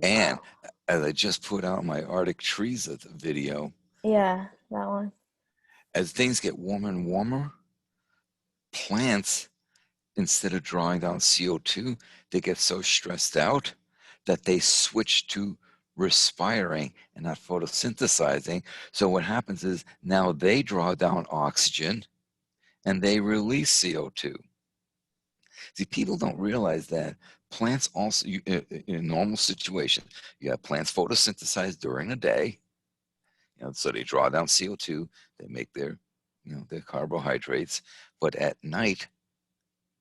And as I just put out my Arctic trees video, Yeah, that one. as things get warmer and warmer, plants, instead of drawing down CO2, they get so stressed out that they switch to respiring and not photosynthesizing. So what happens is now they draw down oxygen and they release CO2. See, people don't realize that plants also, in a normal situation, you have plants photosynthesize during the day, so they draw down CO2, they make their carbohydrates, but at night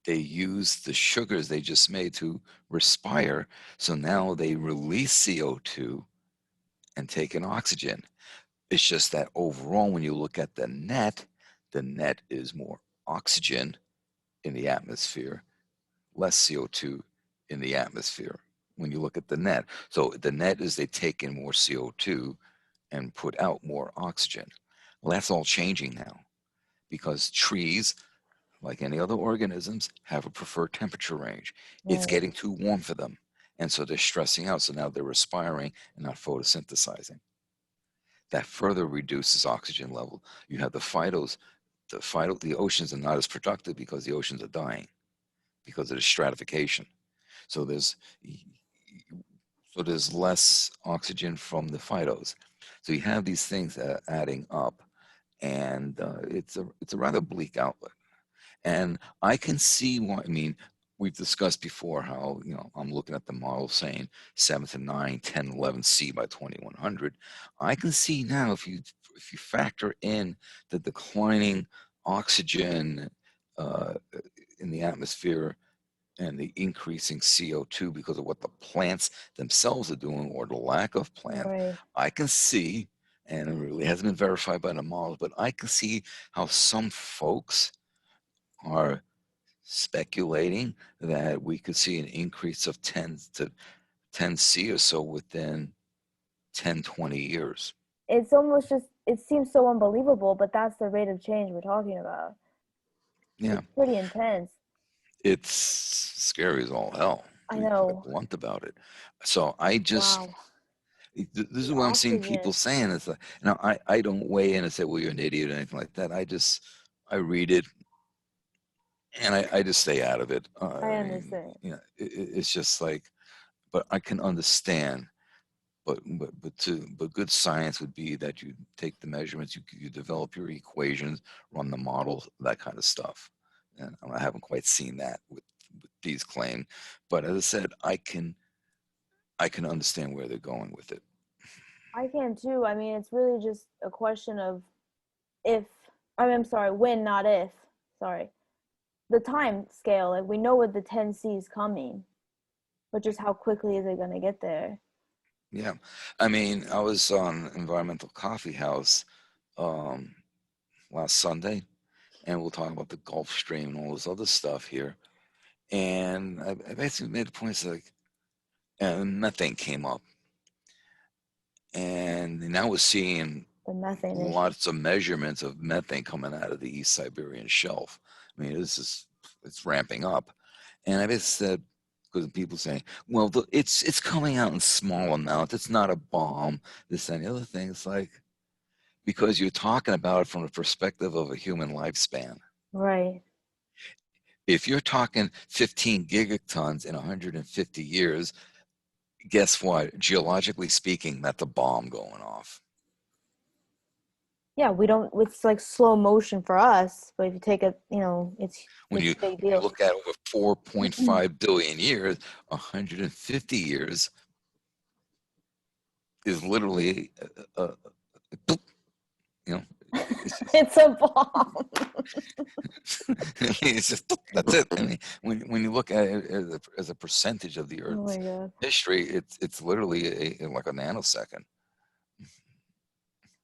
they use the sugars they just made to respire. So now they release CO2 and take in oxygen. It's just that overall, when you look at the net is more oxygen in the atmosphere, less CO2 in the atmosphere when you look at the net. So the net is they take in more CO2 and put out more oxygen. Well, that's all changing now because trees, like any other organisms, have a preferred temperature range. It's Right. getting too warm for them. And so they're stressing out. So now they're respiring and not photosynthesizing. That further reduces oxygen level. You have the oceans are not as productive because the oceans are dying because of the stratification. So there's less oxygen from the phytos. So you have these things adding up, and it's a rather bleak outlook. And I can see why. I mean, we've discussed before how I'm looking at the model saying 7 to 9, 10, 11 C by 2100. I can see now if you factor in the declining oxygen uh, in the atmosphere and the increasing CO2 because of what the plants themselves are doing or the lack of plant, Right. I can see, and it really hasn't been verified by the models, but I can see how some folks are speculating that we could see an increase of 10 to 10C or so within 10, 20 years. It's almost just, it seems so unbelievable, but that's the rate of change we're talking about. Yeah, It's pretty intense. it's scary as all hell, to I be quite know. blunt about it. So I just, Wow. this is The what I'm seeing people oxygen. saying. It's like, I don't weigh in and say, well, you're an idiot or anything like that. I read it and I just stay out of it. I I mean, understand. it's just like, but I can understand. But good science would be that you take the measurements, you develop your equations, run the models, that kind of stuff. And I haven't quite seen that with these claims, but as I said, I can understand where they're going with it. I can too. I mean, it's really just a question of if, I mean, I'm sorry, when, not if. Sorry. The time scale, like we know what the 10C is coming, but just how quickly is it going to get there? Yeah, I mean, I was on Environmental Coffee House um, last Sunday, and we'll talk about the Gulf Stream and all this other stuff here. And I basically made the points like, and methane came up. And now we're seeing The methane issue. lots of measurements of methane coming out of the East Siberian Shelf. I mean, it's ramping up. And I just said, because people saying, well, it's coming out in small amounts. It's not a bomb. This and the other thing. It's like because you're talking about it from the perspective of a human lifespan. Right. If you're talking 15 gigatons in 150 years, guess what? Geologically speaking, that's a bomb going off. Yeah, we don't, it's like slow motion for us, but if you take a, When it's you a big when you deal. look at over 4.5 billion years, 150 years is literally you know it's just It's a bomb. it's just that's it. I mean, when you look at it as a percentage of the Oh my Earth's God. history, it's literally like a nanosecond.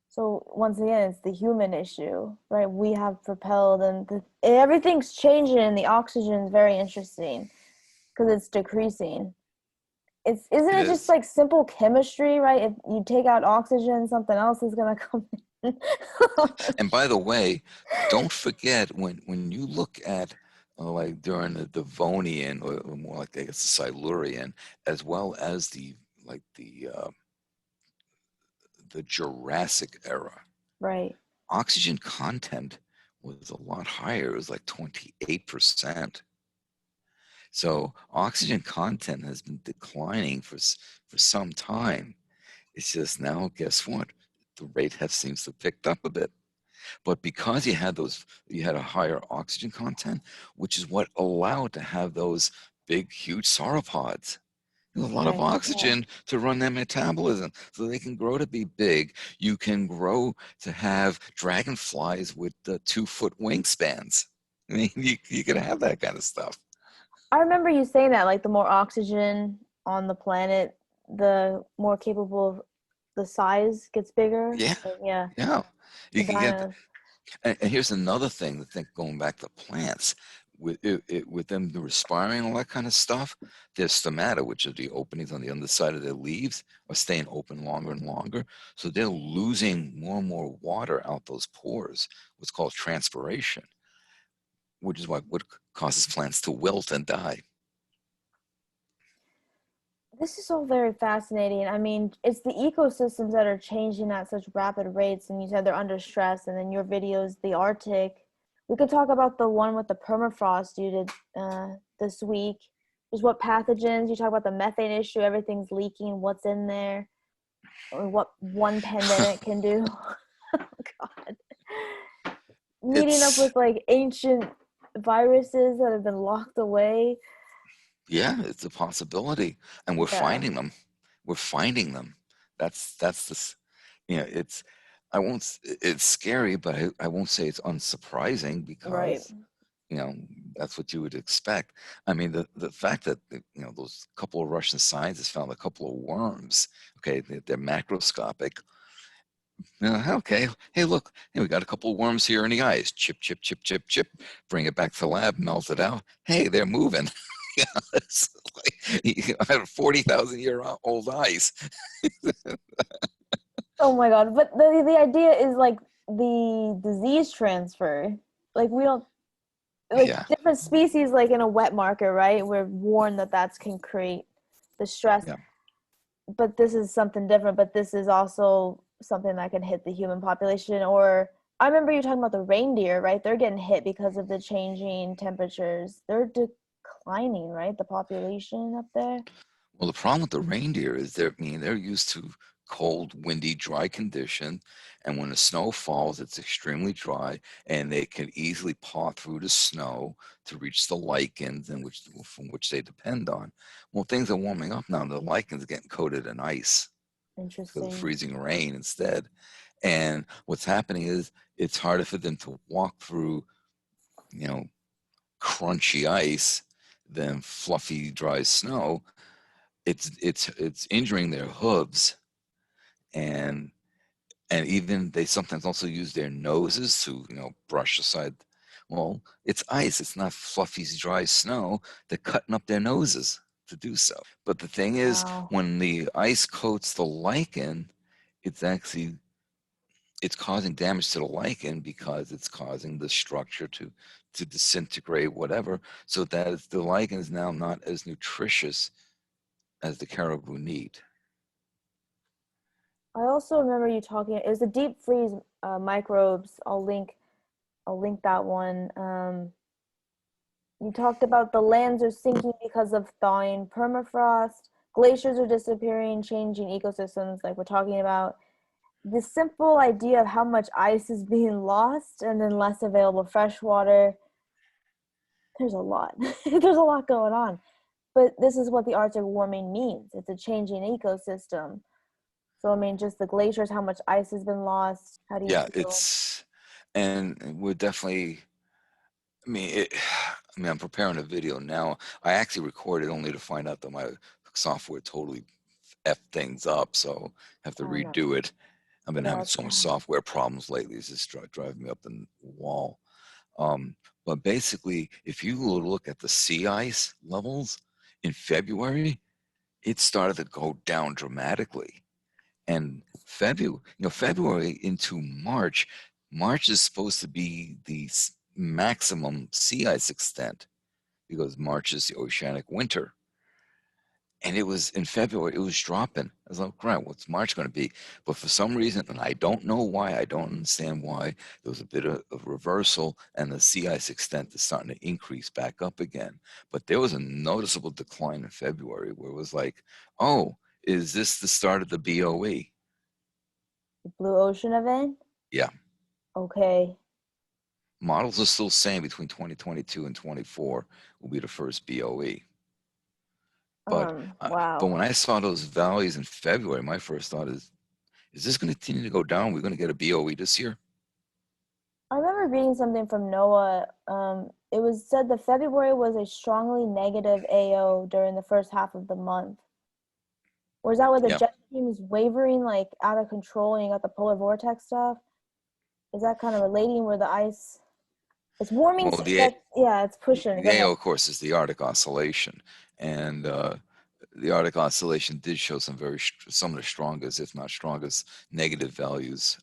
So once again, it's the human issue, right? We have propelled, and everything's changing, and the oxygen is very interesting because it's decreasing. It's isn't It it just is. like simple chemistry, right? If you take out oxygen, something else is gonna come in. And by the way, don't forget when you look at like during the Devonian or more like I guess the Silurian, as well as the like the Jurassic era, Right. oxygen content was a lot higher. It was like 28%. So oxygen content has been declining for some time. It's just now, guess what? The rate has seems to have picked up a bit. But because you had a higher oxygen content, which is what allowed to have those big, huge sauropods. There's a lot of Right. Yeah. oxygen to run their metabolism, so they can grow to be big. You can grow to have dragonflies with 2-foot wingspans. I mean, you can have that kind of stuff. I remember you saying that, like the more oxygen on the planet, the more capable of the size gets bigger. Yeah, Like, yeah, yeah. the You can get, dinos. and here's another thing to think going back to plants. With them respiring and all that kind of stuff, their stomata, which are the openings on the underside of their leaves, are staying open longer and longer. So they're losing more and more water out those pores, what's called transpiration, which is what causes plants to wilt and die. This is all very fascinating. I mean, it's the ecosystems that are changing at such rapid rates, and you said they're under stress. And then your videos, the Arctic. We could talk about the one with the permafrost you did this week. Just what pathogens you talk about the methane issue. Everything's leaking. What's in there? Or what one pandemic can do. Oh God. Meeting up It's with like ancient viruses that have been locked away. Yeah, it's a possibility, and we're Yeah. finding them. We're finding them. That's this. It's I won't. It's scary, but I won't say it's unsurprising Right. because you know that's what you would expect. I mean, the fact that those couple of Russian scientists found a couple of worms. Okay, they're macroscopic. Okay, hey, look, hey, we got a couple of worms here in the ice. Chip, chip, chip, chip, chip. Bring it back to the lab, melt it out. Hey, they're moving. Yeah, it's like I had 40,000-year-old ice. Oh my God. But the idea is like the disease transfer. Like we don't like Yeah, different species like in a wet market, right? We're warned that that can create the stress. yeah, But this is something different, but this is also something that can hit the human population. Or I remember you talking about the reindeer, right? They're getting hit because of the changing temperatures. They're declining, right? The population up there. well, the problem with the reindeer is they're used to cold, windy, dry condition, and when the snow falls, it's extremely dry, and they can easily paw through the snow to reach the lichens, from which they depend on. Well, things are warming up now. The lichens are getting coated in ice because of Interesting. freezing rain instead. And what's happening is it's harder for them to walk through, you know, crunchy ice than fluffy, dry snow. It's injuring their hooves, and even they sometimes also use their noses to brush aside. Well, it's ice. It's not fluffy, dry snow. They're cutting up their noses to do so. But the thing is, Wow. when the ice coats the lichen, it's actually it's causing damage to the lichen because it's causing the structure to disintegrate, whatever, so that the lichen is now not as nutritious as the caribou need. I also remember you talking. It was the deep freeze microbes. I'll link that one. You talked about the lands are sinking because of thawing permafrost. Glaciers are disappearing, changing ecosystems. Like we're talking about the simple idea of how much ice is being lost, and then less available fresh water. There's a lot. There's a lot going on. But this is what the Arctic warming means. It's a changing ecosystem. So I mean, just the glaciers, how much ice has been lost. How do you Yeah, feel? and we're definitely. I'm preparing a video now. I actually recorded only to find out that my software totally effed things up, so I have to Oh no, redo it. I've been no, having it's so much fine. software problems lately. It's just driving me up the wall. Um, but basically, if you look at the sea ice levels in February, it started to go down dramatically. And February into March, March is supposed to be the maximum sea ice extent because March is the oceanic winter. and it was in February, it was dropping. I was like, right, what's March going to be? But for some reason, and I don't know why, I don't understand why, there was a bit of reversal, and the sea ice extent is starting to increase back up again. But there was a noticeable decline in February where it was like, oh, is this the start of the BOE? The Blue Ocean event? Yeah. Okay. Models are still saying between 2022 and 24 will be the first BOE. But but Wow. when I saw those values in February, my first thought is this going to continue to go down? We're going to get a BOE this year? I remember reading something from NOAA. It was said that February was a strongly negative AO during the first half of the month. Or is that where the Yeah. jet stream is wavering like out of control and you got the polar vortex stuff? Is that kind of relating where the ice it's warming? Well, So that's yeah, it's pushing. the Go ahead. AO, of course, is the Arctic oscillation, and the Arctic oscillation did show some of the strongest, if not strongest, negative values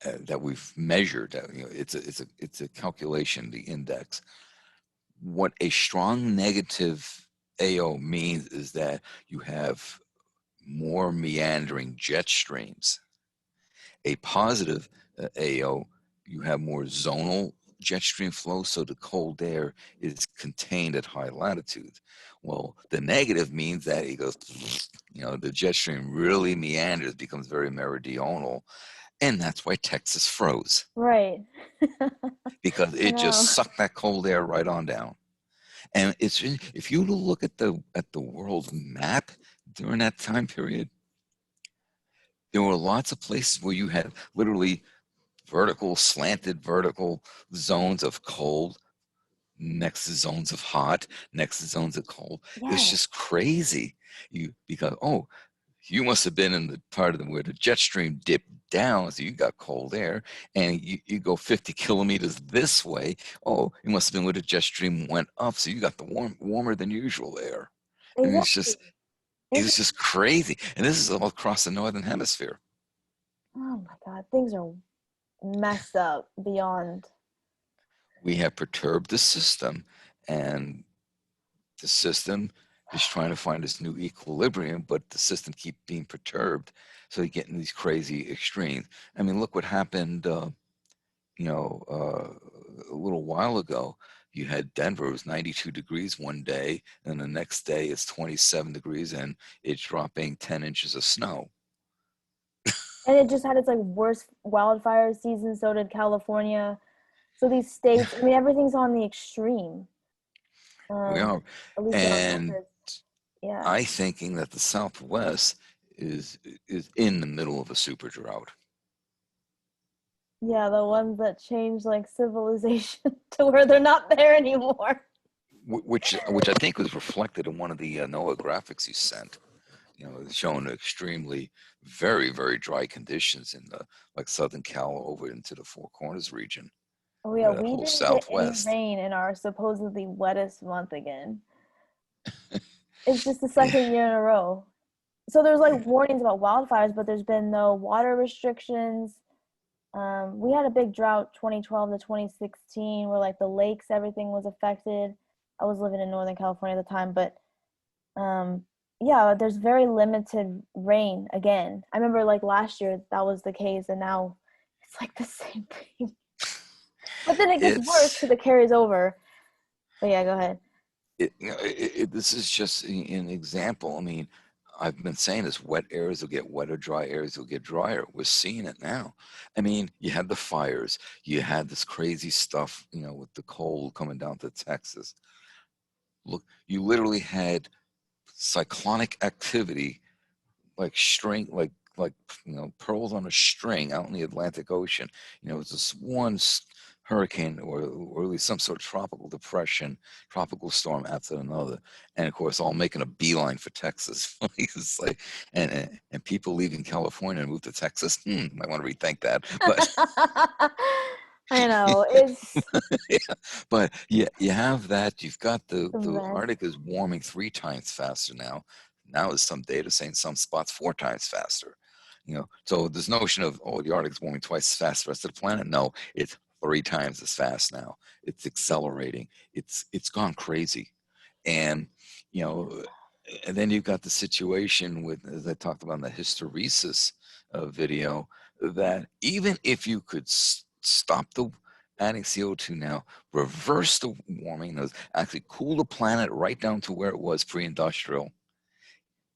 that we've measured. You know, it's a calculation, the index. What a strong negative AO means is that you have more meandering jet streams. A positive AO, you have more zonal jet stream flow, so the cold air is contained at high latitude. Well, the negative means that it goes, you know, the jet stream really meanders, becomes very meridional, and that's why Texas froze, Right. because I it just know. sucked that cold air right on down. And it's if you look at the world map during that time period, there were lots of places where you had literally slanted vertical zones of cold next to zones of hot, next to zones of cold. It's Yes. just crazy. Because oh, you must have been in the part of where the jet stream dipped down, so you got cold air, and you go 50 kilometers this way. Oh, it must have been where the jet stream went up, so you got the warmer than usual air. I mean, Exactly. it's It's just crazy, and this is all across the northern hemisphere. oh my God, things are messed up beyond. We have perturbed the system, and the system is trying to find this new equilibrium, but the system keeps being perturbed, so you get in these crazy extremes. I mean, look what happened. You know, a little while ago, you had Denver, it was 92 degrees one day, and the next day it's 27 degrees, and it's dropping 10 inches of snow. And it just had its like worst wildfire season, so did California. So these states, I mean, everything's on the extreme. We are, At least in our and compass. Yeah. I thinking that the Southwest is is in the middle of a super drought. Yeah, the ones that change like civilization to where they're not there anymore. Which I think was reflected in one of the NOAA graphics you sent. You know, showing extremely, very dry conditions in the like Southern Cal over into the Four Corners region. Oh yeah, You know, that we whole didn't get any Southwest. rain in our supposedly wettest month again. It's just the Yeah, second year in a row. So there's like warnings about wildfires, but there's been no water restrictions. We had a big drought 2012 to 2016 where like the lakes, everything was affected. I was living in Northern California at the time, but um, yeah, there's very limited rain again. I remember like last year that was the case, and now it's like the same thing. But then it gets worse it's because it carries over. But yeah, go ahead. you know, this is just an example. I mean, I've been saying this: wet areas will get wetter, dry areas will get drier. We're seeing it now. I mean, you had the fires, you had this crazy stuff, you know, with the cold coming down to Texas. Look, you literally had cyclonic activity like you know, pearls on a string out in the Atlantic Ocean. You know, it's this one hurricane or at least some sort of tropical depression, tropical storm after another, and of course all making a beeline for Texas. It's like and people leaving California and move to Texas. Might want to rethink that, but I know it's yeah, but yeah, you have that. You've got a the mess. Arctic is warming 3 times faster now. Now is some data saying some spots 4 times faster. You know, so this notion of oh the Arctic is warming twice as fast as the rest of the planet. No, it's 3 times as fast now. It's accelerating. It's gone crazy, And, you know, and then you've got the situation with, as I talked about in the hysteresis video, that even if you could stop the adding CO2 now, reverse the warming, actually cool the planet right down to where it was pre-industrial,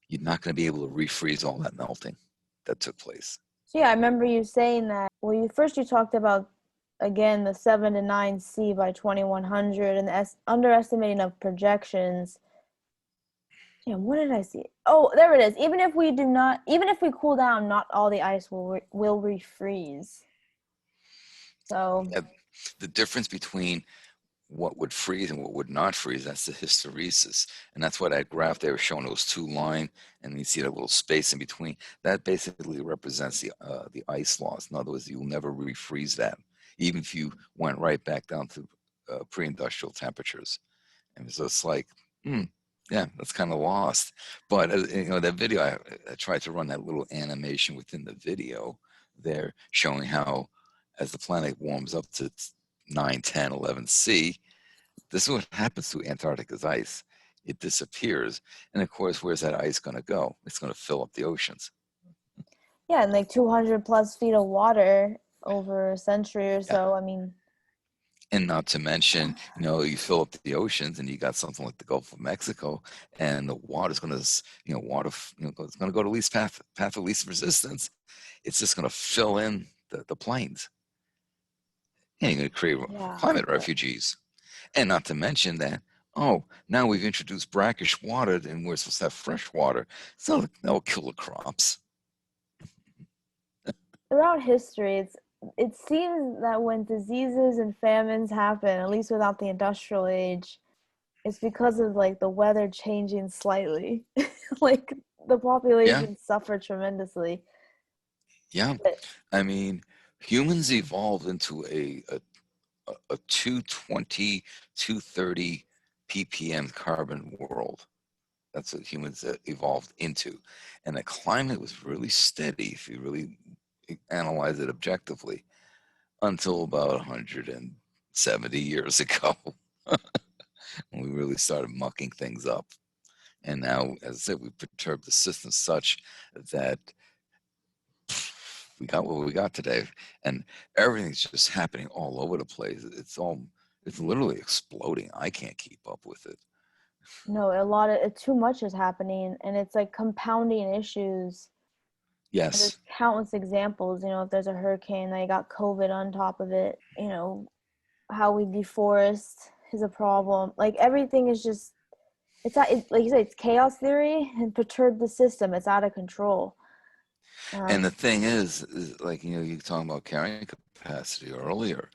you're not going to be able to refreeze all that melting that took place. So yeah, I remember you saying that. Well, you talked about again the 7 to 9 C by 2100 and the underestimating of projections. Damn, what did I see? Oh, there it is. Even if we cool down, not all the ice will refreeze. So Yeah, the difference between what would freeze and what would not freeze, that's the hysteresis. And that's why that graph they were showing those two lines, and you see that little space in between. That basically represents the ice loss. In other words, you'll never refreeze that, even if you went right back down to pre-industrial temperatures. And so it's like, yeah, that's kind of lost. But you know, that video, I tried to run that little animation within the video there, showing how as the planet warms up to 9, 10, 11 C, this is what happens to Antarctica's ice. It disappears. And of course, where's that ice going to go? It's going to fill up the oceans. yeah, and like 200 plus feet of water over a century or Yeah. so. I mean, And not to mention, you know, you fill up the oceans and you got something like the Gulf of Mexico, and the water's going to, you know, it's going to go to least path of least resistance. It's just going to fill in the plains. And you're going to create yeah. climate refugees. And not to mention that, oh, now we've introduced brackish water and we're supposed to have fresh water. So that will kill the crops. Throughout history, it seems that when diseases and famines happen, at least without the industrial age, it's because of like the weather changing slightly. Like the Yeah, population suffered tremendously. yeah. But I mean, humans evolved into a 220, 230 ppm carbon world. That's what humans evolved into. And the climate was really steady if you really analyze it objectively until about 170 years ago when we really started mucking things up. And now, as I said, we perturbed the system such that we got what we got today. And everything's just happening all over the place. It's literally exploding. I can't keep up with it. no, a lot of too much is happening, and it's like compounding issues. And there's Yes. countless examples. If there's a hurricane, then you got COVID on top of it. How we deforest is a problem. Like everything is just like you said, it's chaos theory and perturb the system. It's out of control. And the Um, thing is like, you know, you were talking about carrying capacity earlier.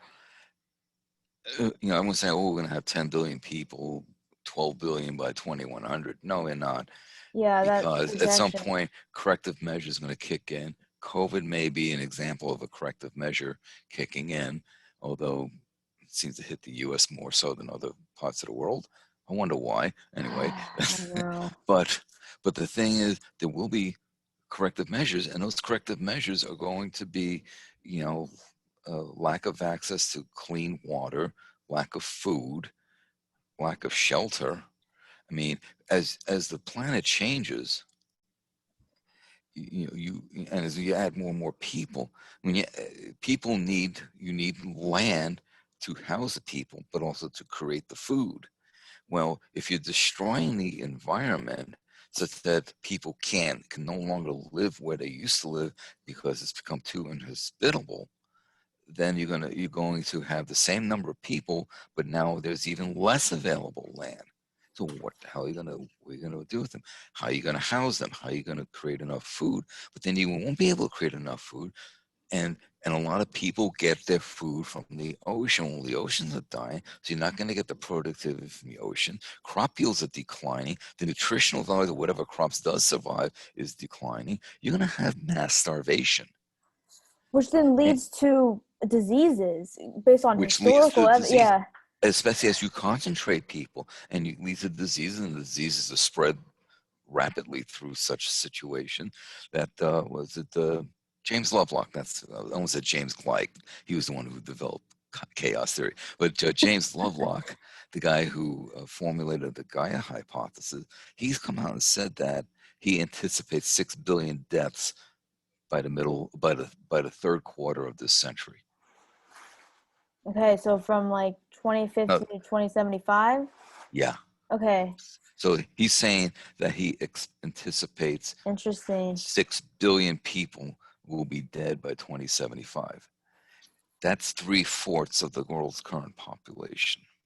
You know, I'm going to say, oh, we're going to have 10 billion people, 12 billion by 2100. No, we're not. yeah, that Because at some projection. point, corrective measures going to kick in. COVID may be an example of a corrective measure kicking in, although it seems to hit the US more so than other parts of the world. I wonder why. Anyway, I know. but the thing is, there will be corrective measures, and those corrective measures are going to be, you know, lack of access to clean water, lack of food, lack of shelter. I mean, as the planet changes, you and as you add more and more people, when people you need land to house the people, but also to create the food. Well, if you're destroying the environment such that people can no longer live where they used to live because it's become too inhospitable, then you're going to have the same number of people, but now there's even less available land. So what the hell what are you gonna do with them? How are you gonna house them? How are you gonna create enough food? But then you won't be able to create enough food, and a lot of people get their food from the ocean. Well, the oceans are dying, so you're not going to get the productivity from the ocean. Crop yields are declining. The nutritional value of whatever crops does survive is declining. You're going to have mass starvation, Which then and leads to diseases based on which leads to disease, yeah. especially as you concentrate people, and you lead to diseases, and the diseases are spread rapidly through such a situation. That was it. James Lovelock. That's I almost said James Clyde. He was the one who developed chaos theory. But James Lovelock, the guy who formulated the Gaia hypothesis, he's come out and said that he anticipates 6 billion deaths by the third quarter of this century. Okay, so from like No, 2050 to 2075. yeah. Okay, So he's saying that he anticipates interesting. 6 billion people will be dead by 2075. That's 3/4 of the world's current population.